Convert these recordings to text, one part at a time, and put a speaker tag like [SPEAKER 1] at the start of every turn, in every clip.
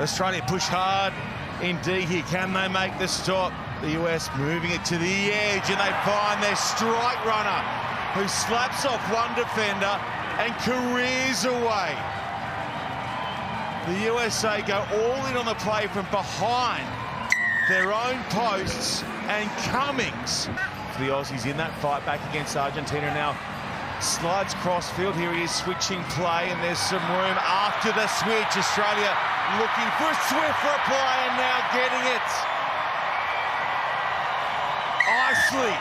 [SPEAKER 1] Australia push hard indeed here. Can they make the stop? The US moving it to the edge, and they find their strike runner, who slaps off one defender and careers away. The USA go all in on the play from behind their own posts, and Cummings, for the Aussies in that fight back against Argentina, now slides crossfield. Here he is switching play, and there's some room after the switch. Australia looking for a swift reply, and now getting it. Isley.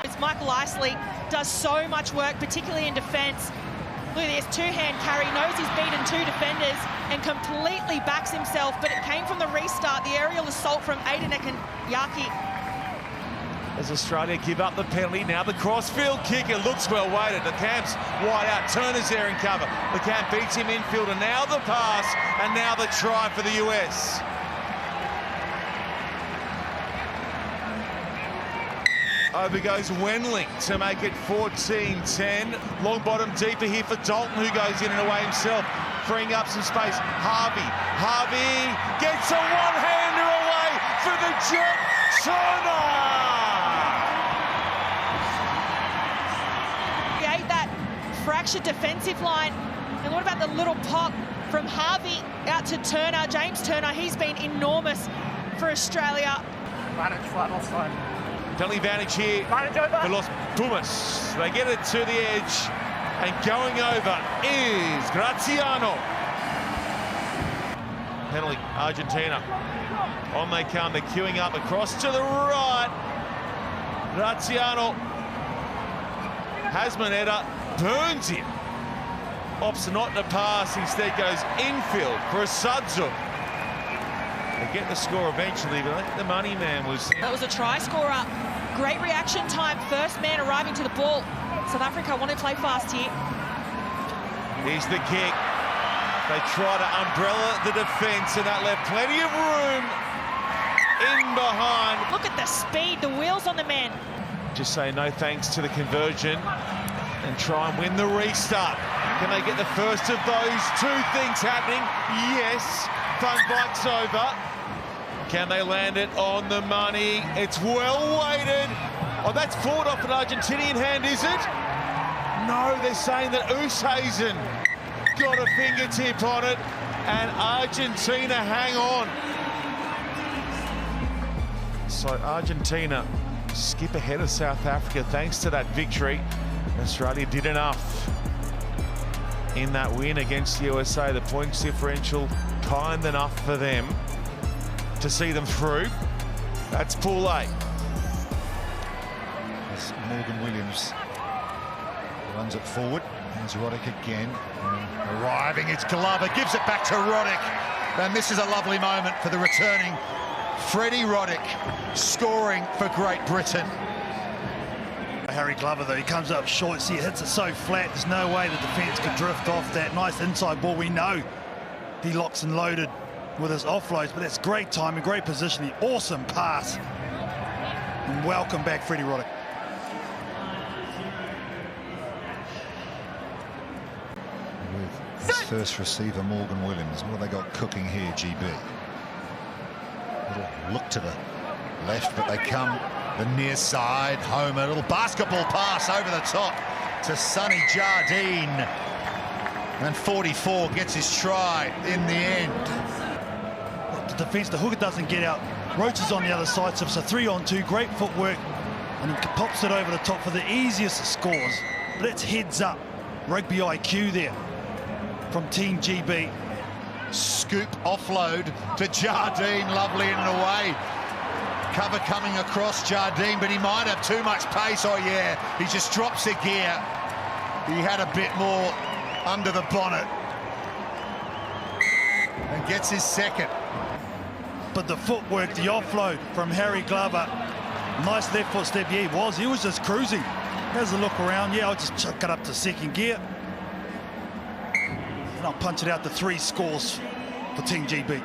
[SPEAKER 2] It's Michael Isley, does so much work, particularly in defence. Look, there's two-hand carry, knows he's beaten two defenders and completely backs himself, but it came from the restart, the aerial assault from Aidan and Yaki.
[SPEAKER 1] As Australia give up the penalty, now the crossfield kick, it looks well weighted. The Camp's wide out, Turner's there in cover. The Camp beats him infield, and now the pass, and now the try for the US. Over goes Wenling to make it 14-10. Long bottom deeper here for Dalton, who goes in and away himself, freeing up some space. Harvey gets a one-hander away for the Jet. Turner!
[SPEAKER 2] Create that fractured defensive line. And what about the little pop from Harvey out to Turner? James Turner, he's been enormous for Australia.
[SPEAKER 3] Advantage flat offside.
[SPEAKER 1] Penalty advantage here for Los Pumas. They get it to the edge, and going over is Graziano. Penalty, Argentina. On they come, they're queuing up across to the right. Graziano has Manetta, burns him. Opts not to pass, instead goes infield for a Sudzu. They get the score eventually, but I think the money man was...
[SPEAKER 2] That was a try scorer. Great reaction time, first man arriving to the ball. South Africa want to play fast here.
[SPEAKER 1] Here's the kick. They try to umbrella the defence, and that left plenty of room in behind.
[SPEAKER 2] Look at the speed, the wheels on the man.
[SPEAKER 1] Just say no thanks to the conversion and try and win the restart. Can they get the first of those two things happening? Yes. Fun bike's over. Can they land it on the money? It's well weighted. Oh, that's forward off an Argentinian hand, is it? No, they're saying that Oosthuizen got a fingertip on it, and Argentina hang on. So Argentina skip ahead of South Africa thanks to that victory. Australia did enough in that win against the USA. The points differential kind enough for them to see them through. That's Pool A.
[SPEAKER 4] As Morgan Williams runs it forward. There's Roddick again. And arriving, it's Glover, gives it back to Roddick. And this is a lovely moment for the returning Freddie Roddick, scoring for Great Britain.
[SPEAKER 5] Harry Glover, though, he comes up short. See, it hits it so flat, there's no way the defence could drift off that. Nice inside ball. We know he locks and loaded with his offloads, but that's great timing, great positioning, awesome pass. And welcome back, Freddie Roddick.
[SPEAKER 4] With his first receiver, Morgan Williams. What have they got cooking here, GB? Little look to the left, but they come the near side, home, a little basketball pass over the top to Sonny Jardine. And 44 gets his try in the end.
[SPEAKER 5] The defence, the hooker doesn't get out. Roach is on the other side, so it's a 3-on-2, great footwork, and he pops it over the top for the easiest of scores. But it's heads up. Rugby IQ there from Team GB.
[SPEAKER 4] Scoop offload to Jardine, lovely in and away. Cover coming across Jardine, but he might have too much pace. Oh yeah, he just drops a gear. He had a bit more under the bonnet and gets his second.
[SPEAKER 5] But the footwork, the offload from Harry Glover, nice left foot step. Yeah, he was just cruising. Has a look around. Yeah, I'll just chuck it up to second gear. And I'll punch it out to 3 scores for Team GB.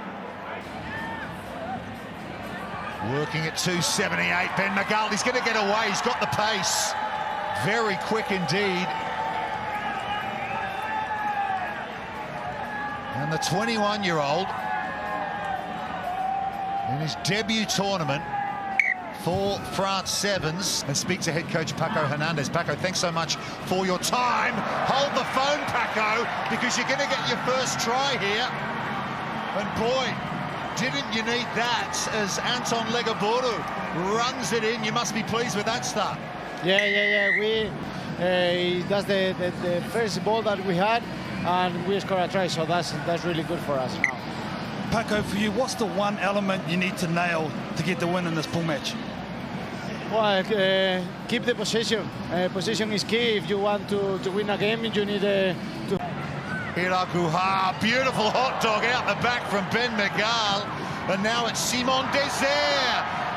[SPEAKER 4] Working at 278, Ben McGaldy's going to get away. He's got the pace. Very quick indeed. And the 21-year-old in his debut tournament for France Sevens, and speak to head coach Paco Hernandez. Paco, thanks so much for your time. Hold the phone, Paco, because you're going to get your first try here. And boy, didn't you need that as Anton Legaboru runs it in. You must be pleased with that start.
[SPEAKER 6] Yeah. That's the first ball that we had, and we scored a try, so that's really good for us now.
[SPEAKER 5] Paco, for you, what's the one element you need to nail to get the win in this pool match?
[SPEAKER 6] Well, keep the possession. Possession is key. If you want to win a game, you need to...
[SPEAKER 4] Iraguha, beautiful hot dog out the back from Ben Miguel. And now it's Simon Desert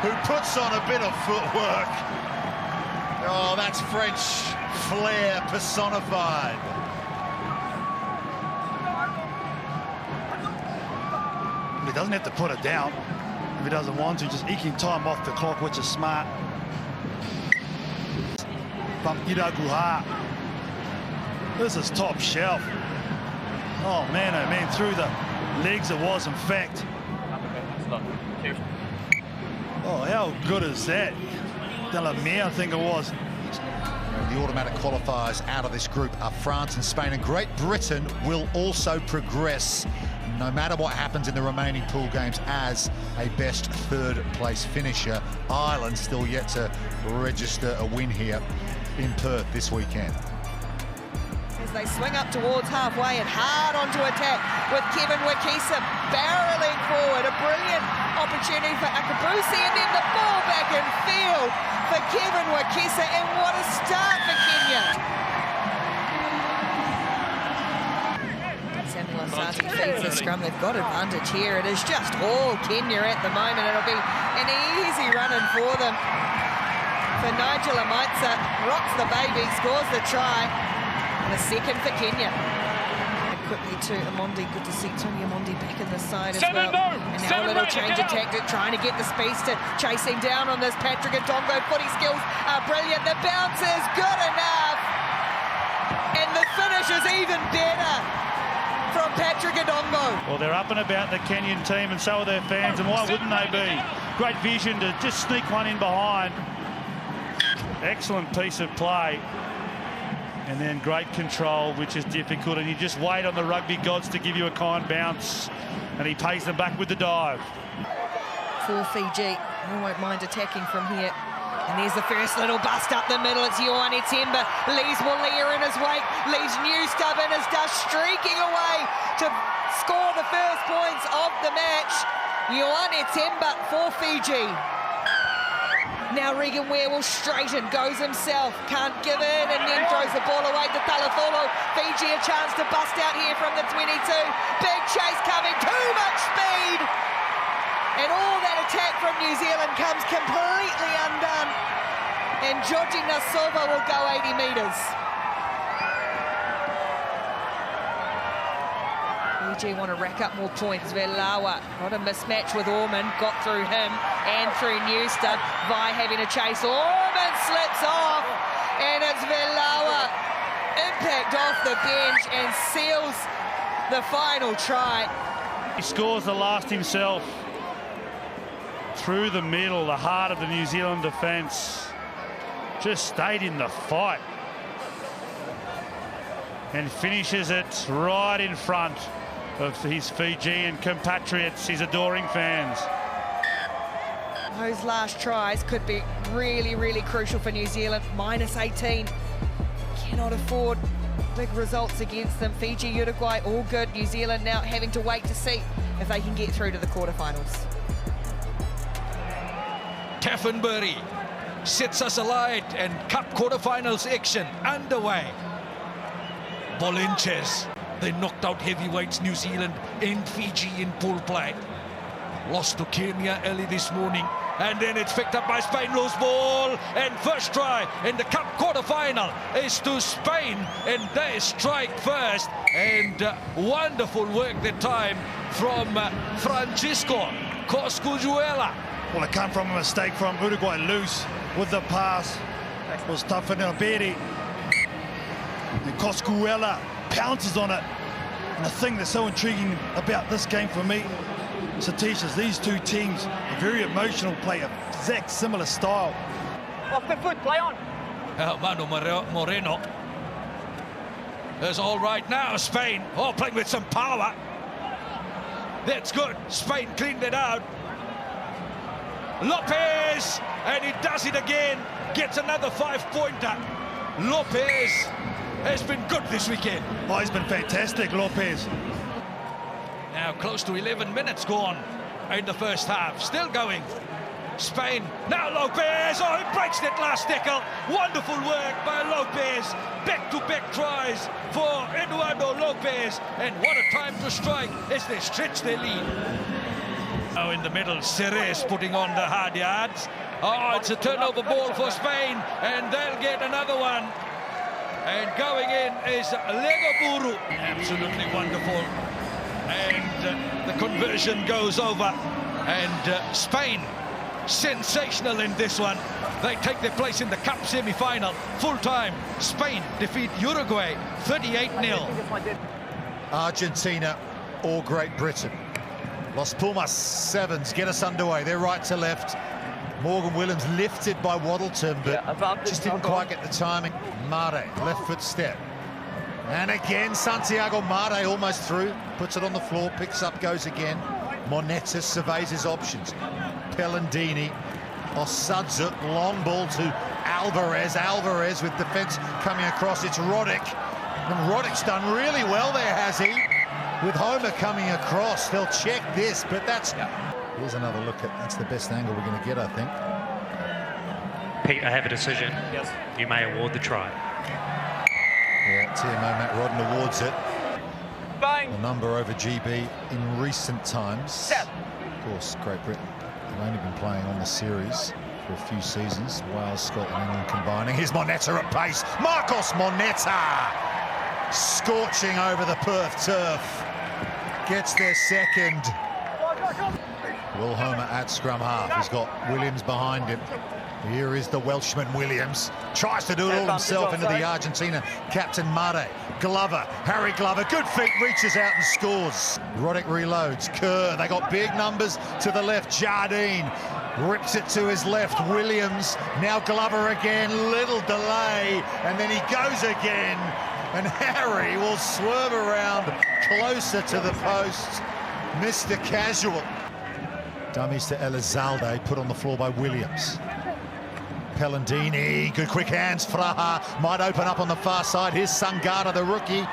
[SPEAKER 4] who puts on a bit of footwork. Oh, that's French flair personified.
[SPEAKER 5] He doesn't have to put it down if he doesn't want to, just eking time off the clock, which is smart. From Iraguha. This is top shelf. Oh man, through the legs it was, in fact. Oh, how good is that? Delamere, I think it was.
[SPEAKER 4] The automatic qualifiers out of this group are France and Spain, and Great Britain will also progress, no matter what happens in the remaining pool games, as a best third place finisher. Ireland still yet to register a win here in Perth this weekend.
[SPEAKER 7] As they swing up towards halfway and hard onto attack with Kevin Wakisa barreling forward. A brilliant opportunity for Akabusi, and then the ball back in field for Kevin Wakisa, and what a start for Kenya. Samuel Asante feeds the scrum. They've got advantage here. It is just all Kenya at the moment. It'll be an easy run-in for them. For Nigel Amaitsa, rocks the baby, scores the try. And a second for Kenya. Quickly to Amondi. Good to see Tony Amondi back in the side as well. And now a little change of tactic, trying to get the space to chasing down on this. Patrick Ndongo footy skills are brilliant. The bounce is good enough. And the finish is even better from Patrick Ndongo.
[SPEAKER 5] Well, they're up and about, the Kenyan team, and so are their fans, and why wouldn't they be? Great vision to just sneak one in behind. Excellent piece of play. And then great control, which is difficult, and you just wait on the rugby gods to give you a kind bounce, and he pays them back with the dive.
[SPEAKER 7] For Fiji, I won't mind attacking from here. And there's the first little bust up the middle. It's Ioane Temba, leaves Walia in his wake, leaves Newstub in his dust, streaking away to score the first points of the match. Ioane Temba for Fiji. Now Regan Ware will straighten, goes himself, can't give in, and then throws the ball away to Talatholo. Fiji a chance to bust out here from the 22. Big chase coming, too much speed. And all that attack from New Zealand comes completely undone. And Georgie Nasova will go 80 metres. Fiji want to rack up more points. Velawa got a mismatch with Orman, got through him and through Newstub. Vi having a chase. Orman slips off, and it's Velawa. Impact off the bench and seals the final try.
[SPEAKER 5] He scores the last himself. Through the middle, the heart of the New Zealand defence. Just stayed in the fight. And finishes it right in front of his Fijian compatriots, his adoring fans.
[SPEAKER 7] Those last tries could be really, really crucial for New Zealand. Minus 18. Cannot afford big results against them. Fiji, Uruguay, all good. New Zealand now having to wait to see if they can get through to the quarterfinals.
[SPEAKER 8] Taffenbury sets us alight, and Cup quarterfinals action underway. Bolinches, they knocked out heavyweights New Zealand and Fiji in pool play. Lost to Kenya early this morning, and then it's picked up by Spain, loose ball, and first try in the Cup quarterfinal is to Spain, and they strike first, and wonderful work that time from Francisco Coscuzuela.
[SPEAKER 5] Well, it came from a mistake from Uruguay, loose with the pass. It was tough for Nelberi. And Coscuzuela pounces on it. And the thing that's so intriguing about this game for me Satish's, these two teams are very emotional, play a exact similar style.
[SPEAKER 3] Off the foot, play on.
[SPEAKER 8] Manu Moreno. That's all right now, Spain. Oh, playing with some power. That's good. Spain cleaned it out. Lopez, and he does it again. Gets another 5-pointer. Lopez has been good this weekend.
[SPEAKER 5] Oh, he's been fantastic, Lopez.
[SPEAKER 8] Now close to 11 minutes gone in the first half. Still going. Spain. Now Lopez. Oh, he breaks that last tackle. Wonderful work by Lopez. Back-to-back tries for Eduardo Lopez. And what a time to strike as they stretch their lead. Now in the middle, Ceres putting on the hard yards. Oh, it's a turnover ball for Spain, and they'll get another one. And going in is Legoburu. Absolutely wonderful. And the conversion goes over. And Spain, sensational in this one. They take their place in the Cup semi-final. Full-time, Spain defeat Uruguay 38-0.
[SPEAKER 4] Argentina or Great Britain. Los Pumas Sevens get us underway. They're right to left. Morgan Williams lifted by Waddleton, but just didn't quite get the timing. Mare, left foot step. And again, Santiago Mare almost through. Puts it on the floor, picks up, goes again. Moneta surveys his options. Pellandini, Osadze, long ball to Alvarez. Alvarez with defence coming across. It's Roddick. And Roddick's done really well there, has he? With Homer coming across, they'll check this, but that's... Here's another look at, that's the best angle we're going to get, I think.
[SPEAKER 9] Pete, I have a decision. Yes. You may award the try.
[SPEAKER 4] Yeah, TMO Matt Rodden awards it.
[SPEAKER 3] Bang!
[SPEAKER 4] The number over GB in recent times.
[SPEAKER 3] Set.
[SPEAKER 4] Of course, Great Britain have only been playing on the series for a few seasons. Wales, Scotland, England combining. Here's Moneta at pace. Marcos Moneta! Scorching over the Perth turf. Gets their second. Will Homer at scrum half. He's got Williams behind him. Here is the Welshman Williams. Tries to do it all himself into the Argentina captain Mare. Glover, Harry Glover, good feet, reaches out and scores. Roddick reloads. Kerr, they got big numbers to the left. Jardine rips it to his left. Williams, now Glover again. Little delay, and then he goes again. And Harry will swerve around closer to the post. Mr. Casual. Dummies to Elizalde, put on the floor by Williams. Pellandini, good quick hands. Fraha might open up on the far side. Here's Sangara, the rookie.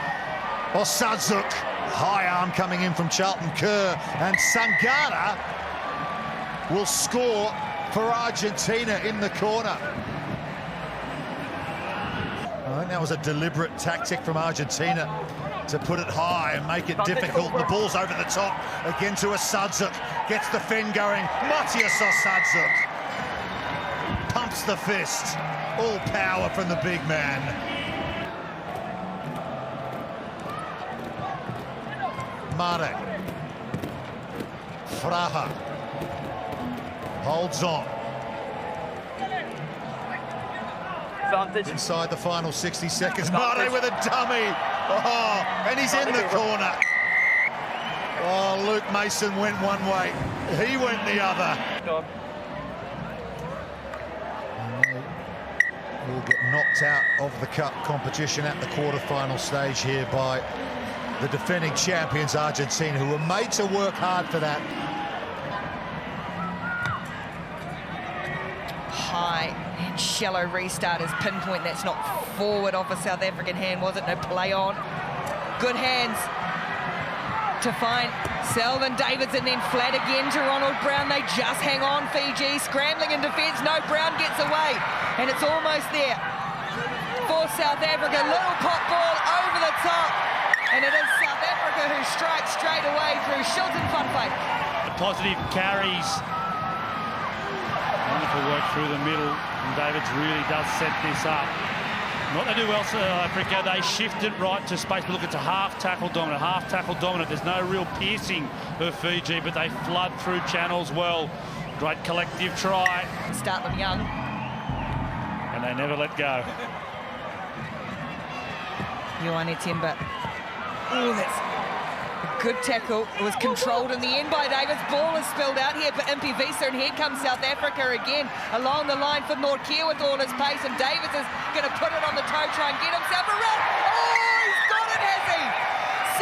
[SPEAKER 4] Osadze, high arm coming in from Charlton. Kerr, and Sangara will score for Argentina in the corner. I think that was a deliberate tactic from Argentina to put it high and make it difficult. The ball's over the top, again to Osadze. Gets the fin going, Matthias Osadze. Pumps the fist, all power from the big man. Mare. Fraha. Holds on. Inside the final 60 seconds. Mare with a dummy. Oh, and he's in the corner. Oh, Luke Mason went one way. He went the other. And will get knocked out of the cup competition at the quarterfinal stage here by the defending champions Argentina, who were made to work hard for that.
[SPEAKER 7] High and shallow restart as pinpoint. That's not forward off a South African hand, was it? No play on. Good hands to find Selvin Davids, and then flat again to Ronald Brown. They just hang on, Fiji, scrambling in defence. No, Brown gets away, and it's almost there for South Africa. Little pop ball over the top, and it is South Africa who strikes straight away through Shilton Funfaith.
[SPEAKER 10] Positive carries. Wonderful work through the middle, and Davids really does set this up. What they do well, South Africa, they shift it right to space. But look, it's a half tackle dominant. There's no real piercing for Fiji, but they flood through channels well. Great collective try.
[SPEAKER 7] Start them young.
[SPEAKER 10] And they never let go.
[SPEAKER 7] Ioane Timber. Oh, that's a Good tackle. It was controlled in the end by Davis. Ball is spilled out here for Impivisa, and here comes South Africa again along the line for Nortje with all his pace, and Davis is going to put it on the toe, try and get himself around. Oh, he's got it, has he?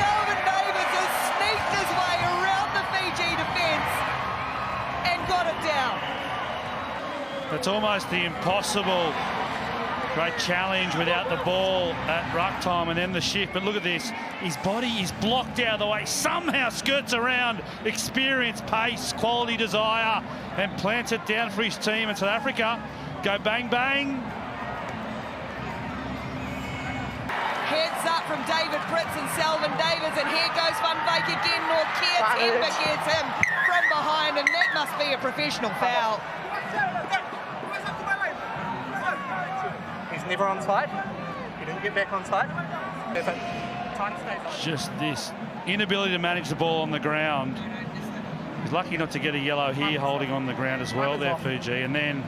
[SPEAKER 7] Selvin Davis has sneaked his way around the Fiji defence and got it down.
[SPEAKER 10] It's almost the impossible. Great challenge without the ball at ruck time and then the shift. But look at this. His body is blocked out of the way. Somehow skirts around experience, pace, quality, desire, and plants it down for his team. And South Africa go bang, bang.
[SPEAKER 7] Heads up from David Pritz and Selvin Davis. And here goes Van Wyk again. Nortje Timber gets him from behind. And that must be a professional foul.
[SPEAKER 3] Never on side. He didn't get back on side.
[SPEAKER 10] Just this inability to manage the ball on the ground. He's lucky not to get a yellow here, holding on the ground as well there, Fiji. And then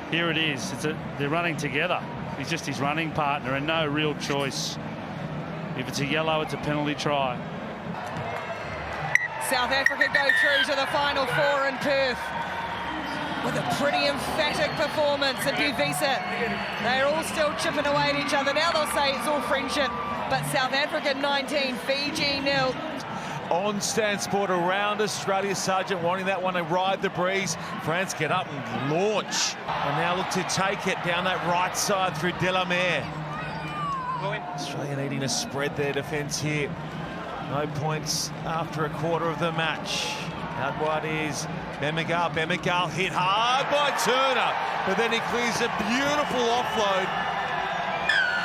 [SPEAKER 10] here it is. They're running together. He's just his running partner and no real choice. If it's a yellow, it's a penalty try.
[SPEAKER 7] South Africa go through to the final four in Perth with a pretty emphatic performance at Impivisa. They're all still chipping away at each other. Now they'll say it's all friendship, but South Africa 19, Fiji 0.
[SPEAKER 1] On Stan Sport around Australia, Sargent wanting that one to ride the breeze. France get up and launch. And now look to take it down that right side through Delamere. Australia needing to spread their defence here. No points after a quarter of the match. Out wide is Bemigal. Bemigal hit hard by Turner, but then he clears a beautiful offload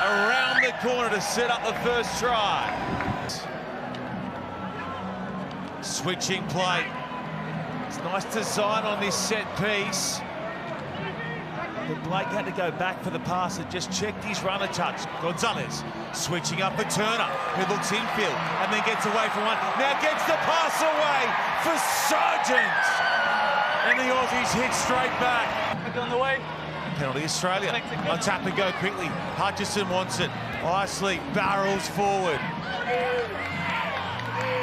[SPEAKER 1] around the corner to set up the first try. Switching play. It's nice design on this set piece. But Blake had to go back for the pass and just checked his runner touch. Gonzalez switching up for Turner, who looks infield and then gets away from one. Now gets the pass away for Sargent. And the Aussies hit straight back.
[SPEAKER 3] On the way.
[SPEAKER 1] Penalty Australia. On tap and go quickly. Hutchison wants it. Isley barrels forward.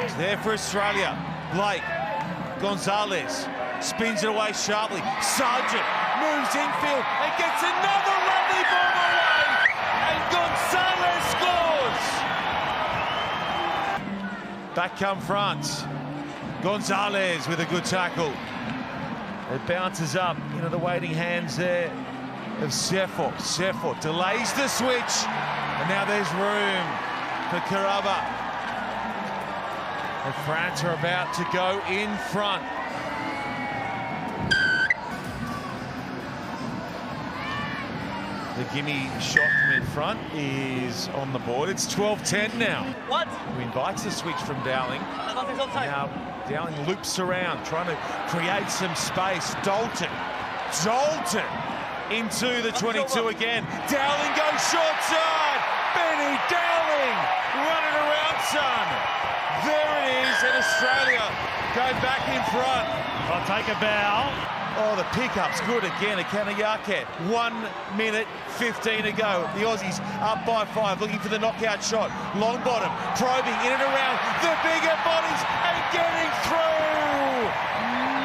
[SPEAKER 1] It's there for Australia. Blake. Gonzalez spins it away sharply. Sargent moves infield and gets another lovely ball away. And Gonzalez scores. Back come France. Gonzalez with a good tackle. It bounces up into the waiting hands there of Sefort. Sefort delays the switch. And now there's room for Karaba. And France are about to go in front. The gimme shot from in front is on the board. It's 12-10 now.
[SPEAKER 3] What?
[SPEAKER 1] Who invites the switch from Dowling. Now Dowling loops around, trying to create some space. Dalton into the 22 again. Dowling goes short side. Benny Dowling running around, son. There it is, and Australia go back in front.
[SPEAKER 10] I'll take a bow.
[SPEAKER 1] Oh, the pickup's good again, Akanayake. 1 minute 15 to go. The Aussies up by 5, looking for the knockout shot. Longbottom, probing in and around the bigger bodies and getting through.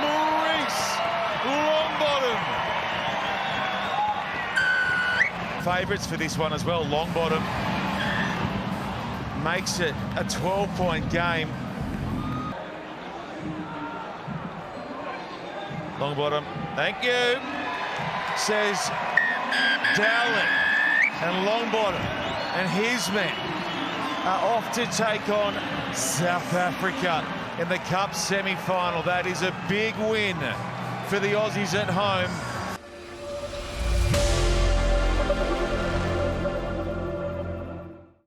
[SPEAKER 1] Maurice Longbottom. Favourites for this one as well. Longbottom makes it a 12-point game. Longbottom, thank you, says Dowling. And Longbottom and his men are off to take on South Africa in the Cup semi-final. That is a big win for the Aussies at home.